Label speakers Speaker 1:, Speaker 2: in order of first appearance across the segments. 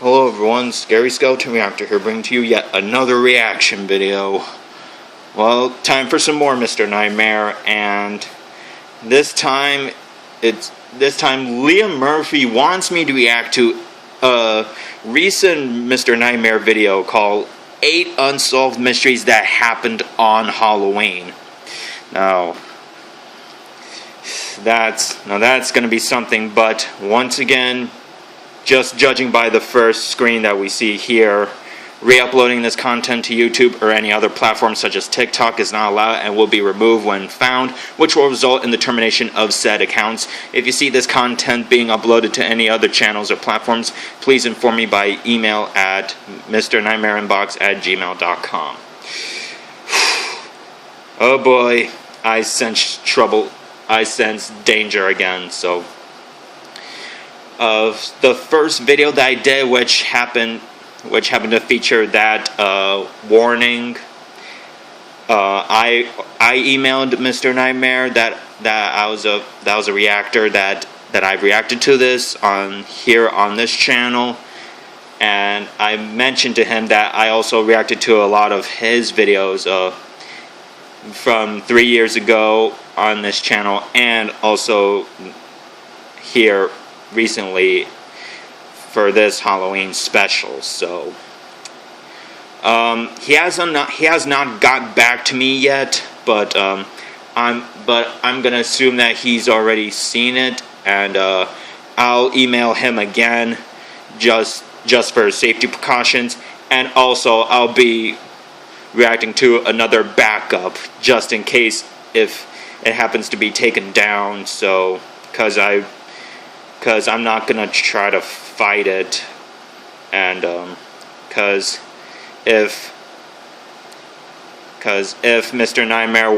Speaker 1: Hello everyone, Scary Skeleton Reactor here, bringing to you yet another reaction video. Well, time for some more Mr. Nightmare, and this time Liam Murphy wants me to react to a recent Mr. Nightmare video called 8 Unsolved Mysteries That Happened on Halloween. Now that's gonna be something, but once again, just judging by the first screen that we see here, re-uploading this content to YouTube or any other platform such as TikTok is not allowed and will be removed when found, which will result in the termination of said accounts. If you see this content being uploaded to any other channels or platforms, please inform me by email at mrnightmareinbox@gmail.com. Oh boy, I sense trouble. I sense danger again, so the first video that I did, which happened to feature that warning, I emailed Mr. Nightmare that was a reactor that I've reacted to this on this channel, and I mentioned to him that I also reacted to a lot of his videos from 3 years ago on this channel, and also here recently for this Halloween special. So he has not got back to me yet, but I'm gonna assume that he's already seen it, and I'll email him again just for safety precautions, and also I'll be reacting to another backup just in case if it happens to be taken down. So because I'm not gonna try to fight it, and because if Mr. Nightmare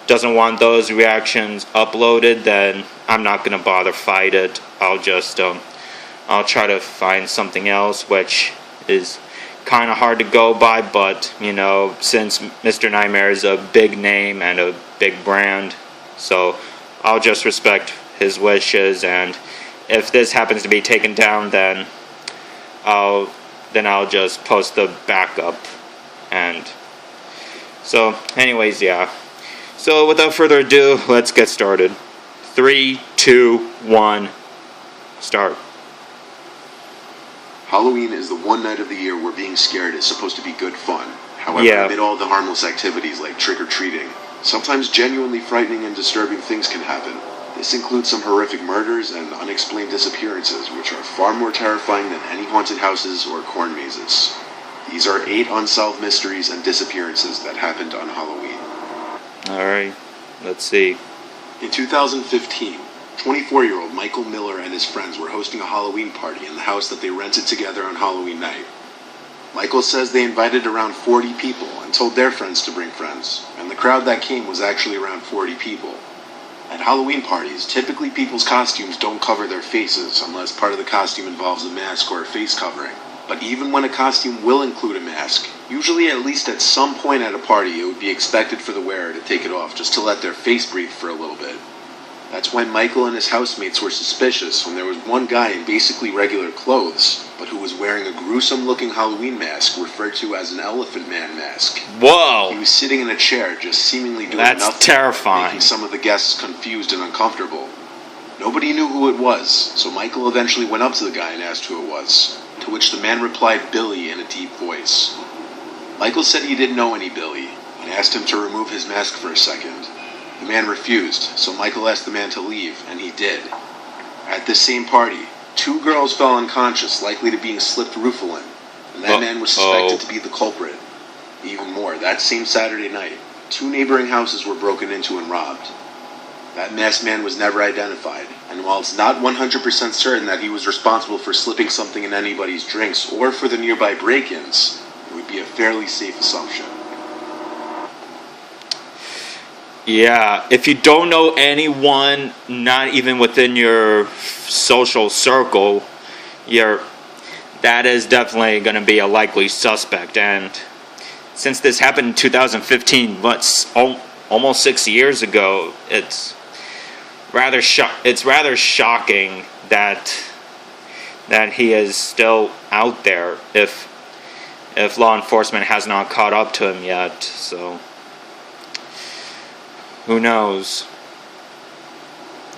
Speaker 1: doesn't want those reactions uploaded, then I'm not gonna bother fight it. I'll just I'll try to find something else, which is kind of hard to go by, but you know, since Mr. Nightmare is a big name and a big brand, so I'll just respect his wishes, and if this happens to be taken down, then I'll just post the backup. And so anyways, yeah, so without further ado, let's get started. 3, 2, 1, start.
Speaker 2: Halloween is the one night of the year where being scared is supposed to be good fun. However, amid all the harmless activities like trick-or-treating, sometimes genuinely frightening and disturbing things can happen. This includes some horrific murders and unexplained disappearances, which are far more terrifying than any haunted houses or corn mazes. These are 8 unsolved mysteries and disappearances that happened on Halloween.
Speaker 1: Alright, let's see.
Speaker 2: In 2015, 24-year-old Michael Miller and his friends were hosting a Halloween party in the house that they rented together on Halloween night. Michael says they invited around 40 people and told their friends to bring friends, and the crowd that came was actually around 40 people. At Halloween parties, typically people's costumes don't cover their faces unless part of the costume involves a mask or a face covering. But even when a costume will include a mask, usually at least at some point at a party it would be expected for the wearer to take it off just to let their face breathe for a little bit. That's why Michael and his housemates were suspicious when there was one guy in basically regular clothes, but who was wearing a gruesome-looking Halloween mask referred to as an Elephant Man mask.
Speaker 1: Whoa!
Speaker 2: He was sitting in a chair just seemingly doing
Speaker 1: nothing.
Speaker 2: That's
Speaker 1: terrifying.
Speaker 2: Making some of the guests confused and uncomfortable. Nobody knew who it was, so Michael eventually went up to the guy and asked who it was, to which the man replied Billy in a deep voice. Michael said he didn't know any Billy, and asked him to remove his mask for a second. The man refused, so Michael asked the man to leave, and he did. At this same party, 2 girls fell unconscious, likely to being slipped Rufalin, and that man was suspected to be the culprit. Even more, that same Saturday night, 2 neighboring houses were broken into and robbed. That masked man was never identified, and while it's not 100% certain that he was responsible for slipping something in anybody's drinks or for the nearby break-ins, it would would be a fairly safe assumption.
Speaker 1: Yeah, if you don't know anyone, not even within your social circle, that is definitely going to be a likely suspect. And since this happened in 2015, almost 6 years ago, it's rather shocking that he is still out there if law enforcement has not caught up to him yet. So who knows?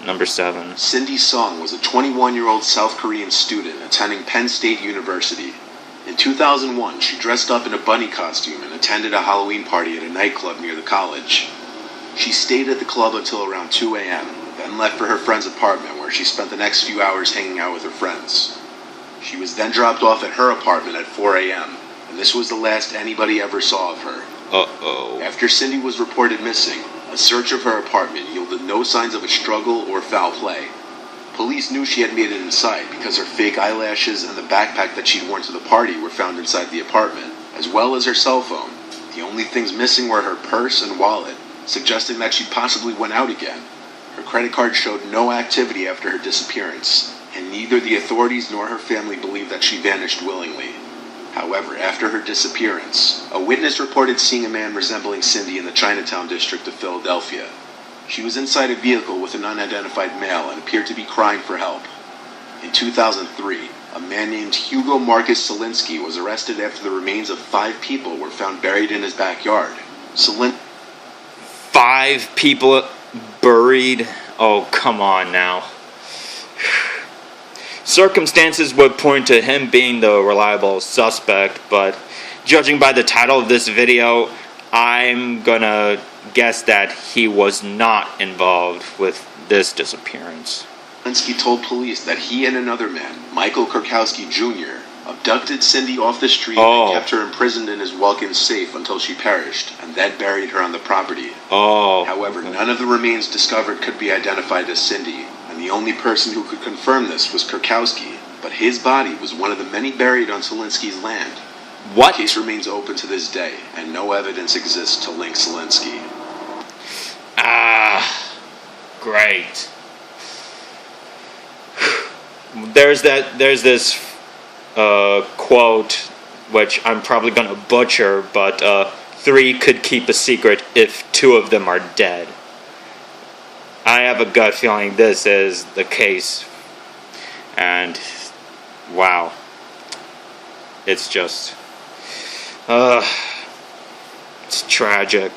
Speaker 1: Number 7.
Speaker 2: Cindy Sung was a 21-year-old South Korean student attending Penn State University. In 2001, she dressed up in a bunny costume and attended a Halloween party at a nightclub near the college. She stayed at the club until around 2 a.m., then left for her friend's apartment where she spent the next few hours hanging out with her friends. She was then dropped off at her apartment at 4 a.m., and this was the last anybody ever saw of her.
Speaker 1: Uh-oh.
Speaker 2: After Cindy was reported missing, a search of her apartment yielded no signs of a struggle or foul play. Police knew she had made it inside because her fake eyelashes and the backpack that she'd worn to the party were found inside the apartment, as well as her cell phone. The only things missing were her purse and wallet, suggesting that she possibly went out again. Her credit card showed no activity after her disappearance, and neither the authorities nor her family believed that she vanished willingly. However, after her disappearance, a witness reported seeing a man resembling Cindy in the Chinatown district of Philadelphia. She was inside a vehicle with an unidentified male and appeared to be crying for help. In 2003, a man named Hugo Marcus Selinsky was arrested after the remains of 5 people were found buried in his backyard.
Speaker 1: 5 people buried? Oh, come on now. Circumstances would point to him being the reliable suspect, but judging by the title of this video, I'm gonna guess that he was not involved with this disappearance.
Speaker 2: Selinsky told police that he and another man, Michael Kurkowski Jr., abducted Cindy off the street and kept her imprisoned in his walk-in safe until she perished, and then buried her on the property. However, none of the remains discovered could be identified as Cindy, and the only person who could confirm this was Kurkowski, but his body was one of the many buried on Selinsky's land.
Speaker 1: What?
Speaker 2: The case remains open to this day, and no evidence exists to link Selinsky.
Speaker 1: Great. There's this quote, which I'm probably going to butcher, but 3 could keep a secret if 2 of them are dead. I have a gut feeling this is the case. And, wow. It's just, it's tragic.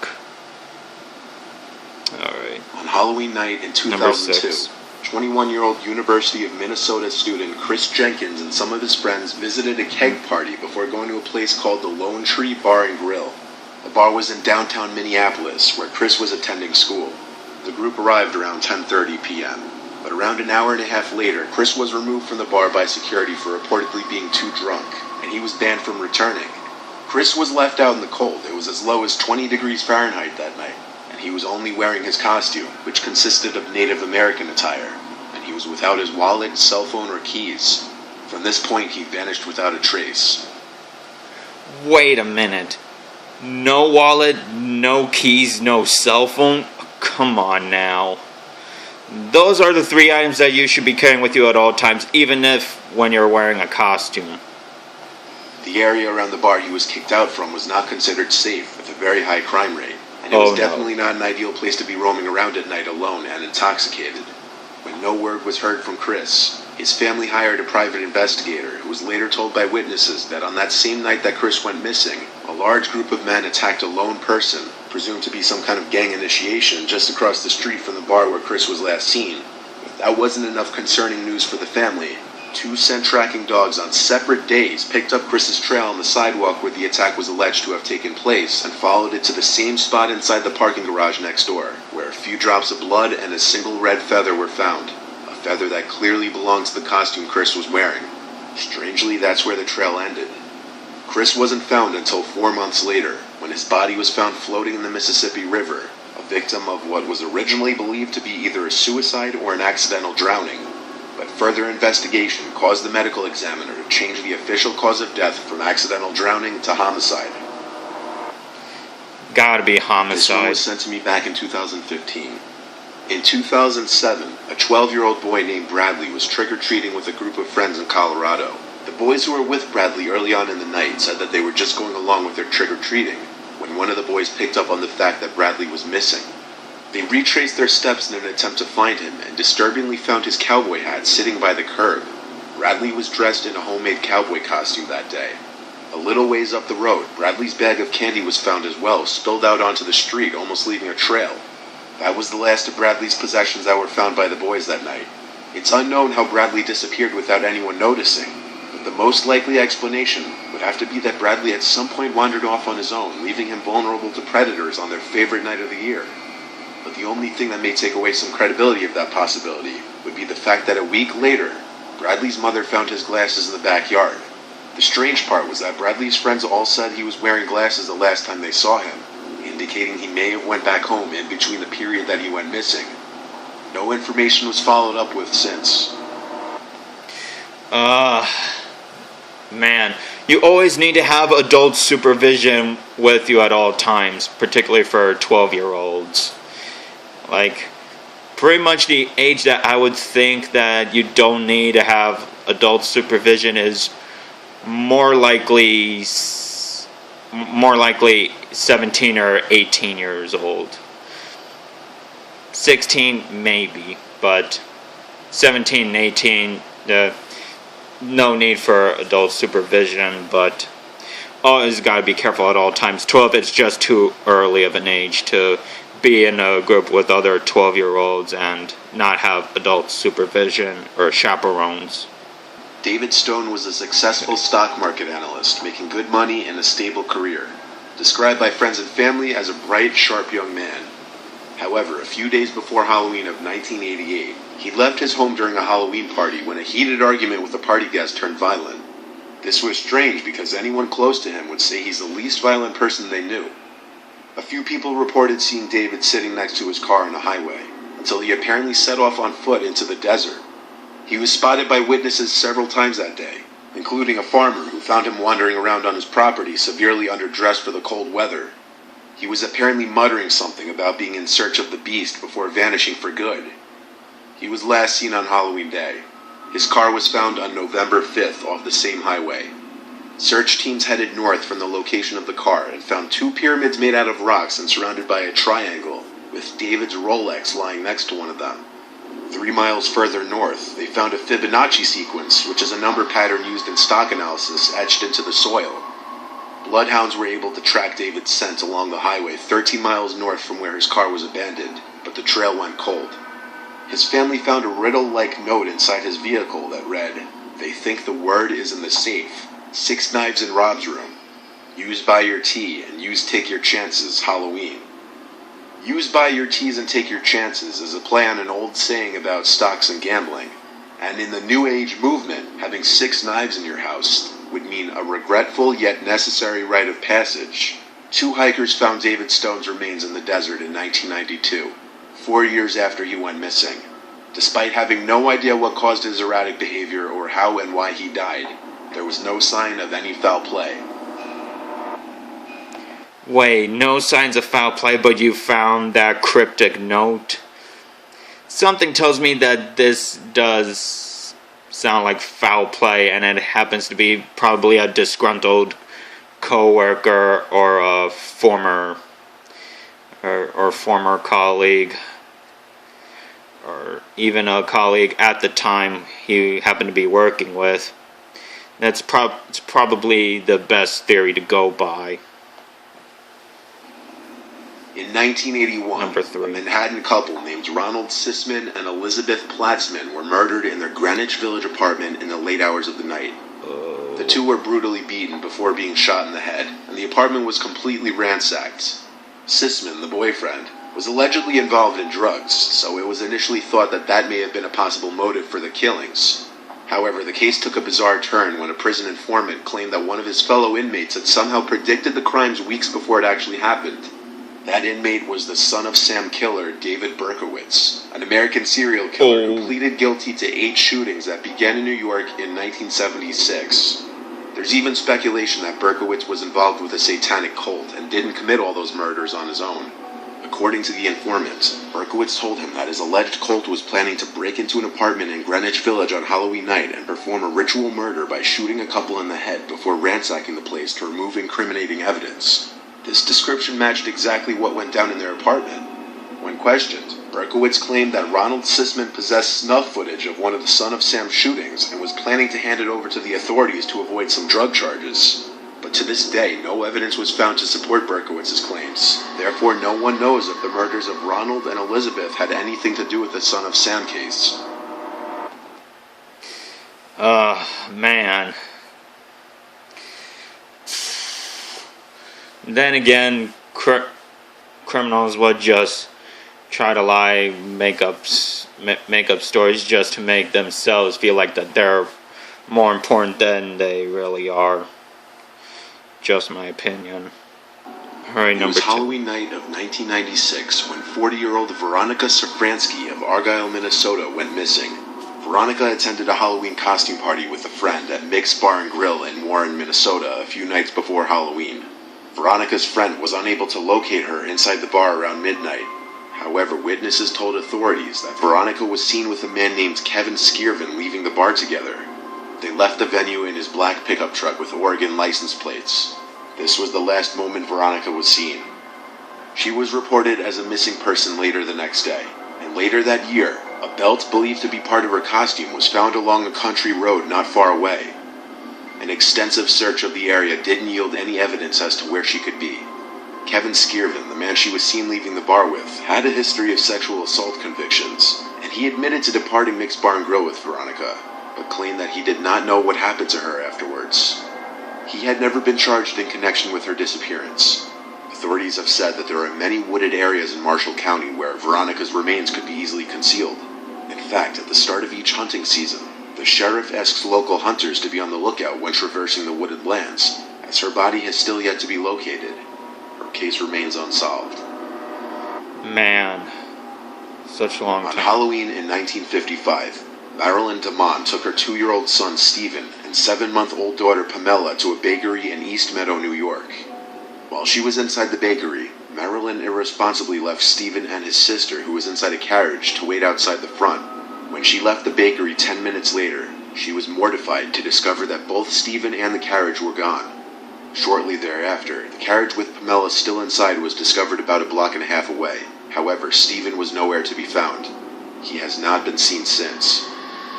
Speaker 1: Alright.
Speaker 2: On Halloween night in 2002, 21-year-old University of Minnesota student Chris Jenkins and some of his friends visited a keg party before going to a place called the Lone Tree Bar and Grill. The bar was in downtown Minneapolis, where Chris was attending school. The group arrived around 10:30 p.m., but around an hour and a half later, Chris was removed from the bar by security for reportedly being too drunk, and he was banned from returning. Chris was left out in the cold. It was as low as 20 degrees Fahrenheit that night, and he was only wearing his costume, which consisted of Native American attire, and he was without his wallet, cell phone, or keys. From this point, he vanished without a trace.
Speaker 1: Wait a minute. No wallet, no keys, no cell phone? Come on now. Those are the 3 items that you should be carrying with you at all times, even if when you're wearing a costume.
Speaker 2: The area around the bar he was kicked out from was not considered safe, with a very high crime rate, and it was definitely not an ideal place to be roaming around at night alone and intoxicated. When no word was heard from Chris, his family hired a private investigator who was later told by witnesses that on that same night that Chris went missing, a large group of men attacked a lone person, presumed to be some kind of gang initiation, just across the street from the bar where Chris was last seen. If that wasn't enough concerning news for the family, 2 scent tracking dogs on separate days picked up Chris's trail on the sidewalk where the attack was alleged to have taken place and followed it to the same spot inside the parking garage next door, where a few drops of blood and a single red feather were found, a feather that clearly belonged to the costume Chris was wearing. Strangely, that's where the trail ended. Chris wasn't found until 4 months later, when his body was found floating in the Mississippi River, a victim of what was originally believed to be either a suicide or an accidental drowning. but further investigation caused the medical examiner to change the official cause of death from accidental drowning to homicide.
Speaker 1: Gotta be
Speaker 2: This one
Speaker 1: homicide.
Speaker 2: was sent to me back in 2015. In 2007, a 12-year-old boy named Bradley was trick-or-treating with a group of friends in Colorado. The boys who were with Bradley early on in the night said that they were just going along with their trick-or-treating when one of the boys picked up on the fact that Bradley was missing. They retraced their steps in an attempt to find him and disturbingly found his cowboy hat sitting by the curb. Bradley was dressed in a homemade cowboy costume that day. A little ways up the road, Bradley's bag of candy was found as well, spilled out onto the street, almost leaving a trail. That was the last of Bradley's possessions that were found by the boys that night. It's unknown how Bradley disappeared without anyone noticing, but the most likely explanation would have to be that Bradley at some point wandered off on his own, leaving him vulnerable to predators on their favorite night of the year. But the only thing that may take away some credibility of that possibility would be the fact that a week later, Bradley's mother found his glasses in the backyard. The strange part was that Bradley's friends all said he was wearing glasses the last time they saw him, indicating he may have went back home in between the period that he went missing. No information was followed up with since.
Speaker 1: Man, you always need to have adult supervision with you at all times, particularly for 12-year-olds. Like, pretty much the age that I would think that you don't need to have adult supervision is more likely 17 or 18 years old. 16 maybe, but 17 and 18, no need for adult supervision, but always got to be careful at all times. 12, it's just too early of an age to be in a group with other 12-year-olds and not have adult supervision or chaperones.
Speaker 2: David Stone was a successful stock market analyst, making good money and a stable career, described by friends and family as a bright, sharp young man. However, a few days before Halloween of 1988, he left his home during a Halloween party when a heated argument with a party guest turned violent. This was strange because anyone close to him would say he's the least violent person they knew. A few people reported seeing David sitting next to his car on a highway, until he apparently set off on foot into the desert. He was spotted by witnesses several times that day, including a farmer who found him wandering around on his property severely underdressed for the cold weather. He was apparently muttering something about being in search of the beast before vanishing for good. He was last seen on Halloween Day. His car was found on November 5th off the same highway. Search teams headed north from the location of the car and found two pyramids made out of rocks and surrounded by a triangle, with David's Rolex lying next to one of them. 3 miles further north, they found a Fibonacci sequence, which is a number pattern used in stock analysis, etched into the soil. Bloodhounds were able to track David's scent along the highway 13 miles north from where his car was abandoned, but the trail went cold. His family found a riddle-like note inside his vehicle that read, "They think the word is in the safe. 6 knives in Rob's room. Use buy your tea and use take your chances Halloween." Use buy your teas and take your chances is a play on an old saying about stocks and gambling. And in the New Age movement, having 6 knives in your house would mean a regretful yet necessary rite of passage. 2 hikers found David Stone's remains in the desert in 1992, 4 years after he went missing. Despite having no idea what caused his erratic behavior or how and why he died, there was no sign of any foul play.
Speaker 1: Wait, no signs of foul play, but you found that cryptic note? Something tells me that this does sound like foul play, and it happens to be probably a disgruntled co-worker or a former colleague, or even a colleague at the time he happened to be working with. That's probably the best theory to go by.
Speaker 2: In 1981,
Speaker 1: Number 3.
Speaker 2: A Manhattan couple named Ronald Sisman and Elizabeth Platzman were murdered in their Greenwich Village apartment in the late hours of the night. The two were brutally beaten before being shot in the head, and the apartment was completely ransacked. Sisman, the boyfriend, was allegedly involved in drugs, so it was initially thought that that may have been a possible motive for the killings. However, the case took a bizarre turn when a prison informant claimed that one of his fellow inmates had somehow predicted the crimes weeks before it actually happened. That inmate was the son of Sam killer David Berkowitz, an American serial killer who pleaded guilty to 8 shootings that began in New York in 1976. There's even speculation that Berkowitz was involved with a satanic cult and didn't commit all those murders on his own. According to the informant, Berkowitz told him that his alleged cult was planning to break into an apartment in Greenwich Village on Halloween night and perform a ritual murder by shooting a couple in the head before ransacking the place to remove incriminating evidence. This description matched exactly what went down in their apartment. When questioned, Berkowitz claimed that Ronald Sisman possessed snuff footage of one of the Son of Sam shootings and was planning to hand it over to the authorities to avoid some drug charges. But to this day, no evidence was found to support Berkowitz's claims. Therefore, no one knows if the murders of Ronald and Elizabeth had anything to do with the Son of Sam case.
Speaker 1: Man. Then again, criminals would just try to lie, make up stories just to make themselves feel like that they're more important than they really are. Just my opinion. Alright,
Speaker 2: It was Halloween night of 1996 when 40-year-old Veronica Safransky of Argyle, Minnesota went missing. Veronica attended a Halloween costume party with a friend at Mick's Bar and Grill in Warren, Minnesota a few nights before Halloween. Veronica's friend was unable to locate her inside the bar around midnight. However, witnesses told authorities that Veronica was seen with a man named Kevin Skirvin leaving the bar together. They left the venue in his black pickup truck with Oregon license plates. This was the last moment Veronica was seen. She was reported as a missing person later the next day, and later that year, a belt believed to be part of her costume was found along a country road not far away. An extensive search of the area didn't yield any evidence as to where she could be. Kevin Skirvin, the man she was seen leaving the bar with, had a history of sexual assault convictions, and he admitted to departing Mick's Bar and Grill with Veronica, but claimed that he did not know what happened to her afterwards. He had never been charged in connection with her disappearance. Authorities have said that there are many wooded areas in Marshall County where Veronica's remains could be easily concealed. In fact, at the start of each hunting season, the sheriff asks local hunters to be on the lookout when traversing the wooded lands, as her body has still yet to be located. Her case remains unsolved.
Speaker 1: Man, such a long time.
Speaker 2: On Halloween in 1955, Marilyn DeMond took her 2-year-old son Stephen and 7-month-old daughter Pamela to a bakery in East Meadow, New York. While she was inside the bakery, Marilyn irresponsibly left Stephen and his sister, who was inside a carriage, to wait outside the front. When she left the bakery 10 minutes later, she was mortified to discover that both Stephen and the carriage were gone. Shortly thereafter, the carriage with Pamela still inside was discovered about a block and a half away. However, Stephen was nowhere to be found. He has not been seen since.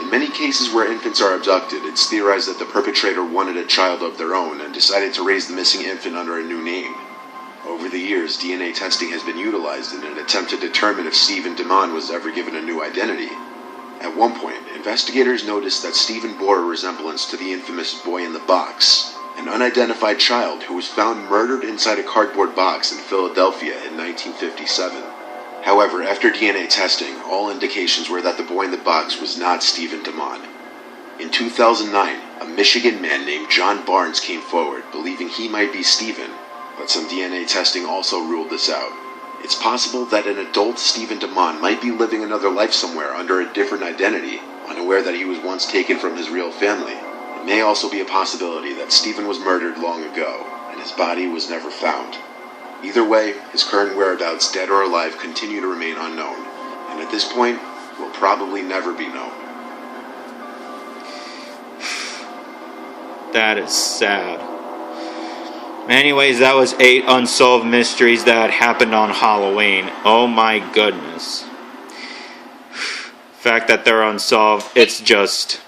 Speaker 2: In many cases where infants are abducted, it's theorized that the perpetrator wanted a child of their own and decided to raise the missing infant under a new name. Over the years, DNA testing has been utilized in an attempt to determine if Stephen DeMond was ever given a new identity. At one point, investigators noticed that Stephen bore a resemblance to the infamous boy in the box, an unidentified child who was found murdered inside a cardboard box in Philadelphia in 1957. However, after DNA testing, all indications were that the boy in the box was not Stephen DeMond. In 2009, a Michigan man named John Barnes came forward, believing he might be Stephen, but some DNA testing also ruled this out. It's possible that an adult Stephen DeMond might be living another life somewhere under a different identity, unaware that he was once taken from his real family. It may also be a possibility that Stephen was murdered long ago, and his body was never found. Either way, his current whereabouts, dead or alive, continue to remain unknown, and at this point, will probably never be known.
Speaker 1: That is sad. Anyways, that was 8 unsolved mysteries that happened on Halloween. Oh my goodness. The fact that they're unsolved, it's just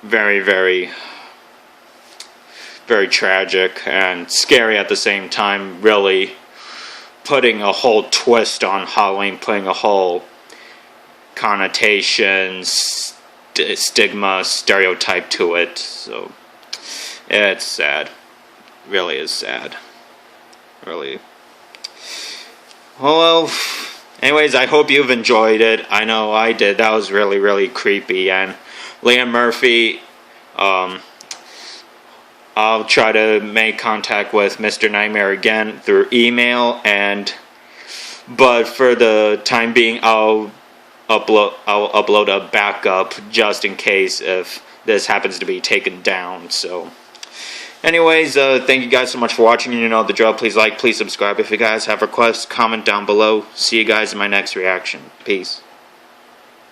Speaker 1: very, very, very tragic and scary at the same time. Really putting a whole twist on Halloween, putting a whole connotation, stigma, stereotype to it. So, it's sad. Really is sad. Really. Well, anyways, I hope you've enjoyed it. I know I did. That was really, really creepy. And Liam Murphy, I'll try to make contact with Mr. Nightmare again through email, but for the time being, I'll upload a backup just in case if this happens to be taken down. So, anyways, thank you guys so much for watching. You know the drill. Please like, please subscribe. If you guys have requests, comment down below. See you guys in my next reaction. Peace.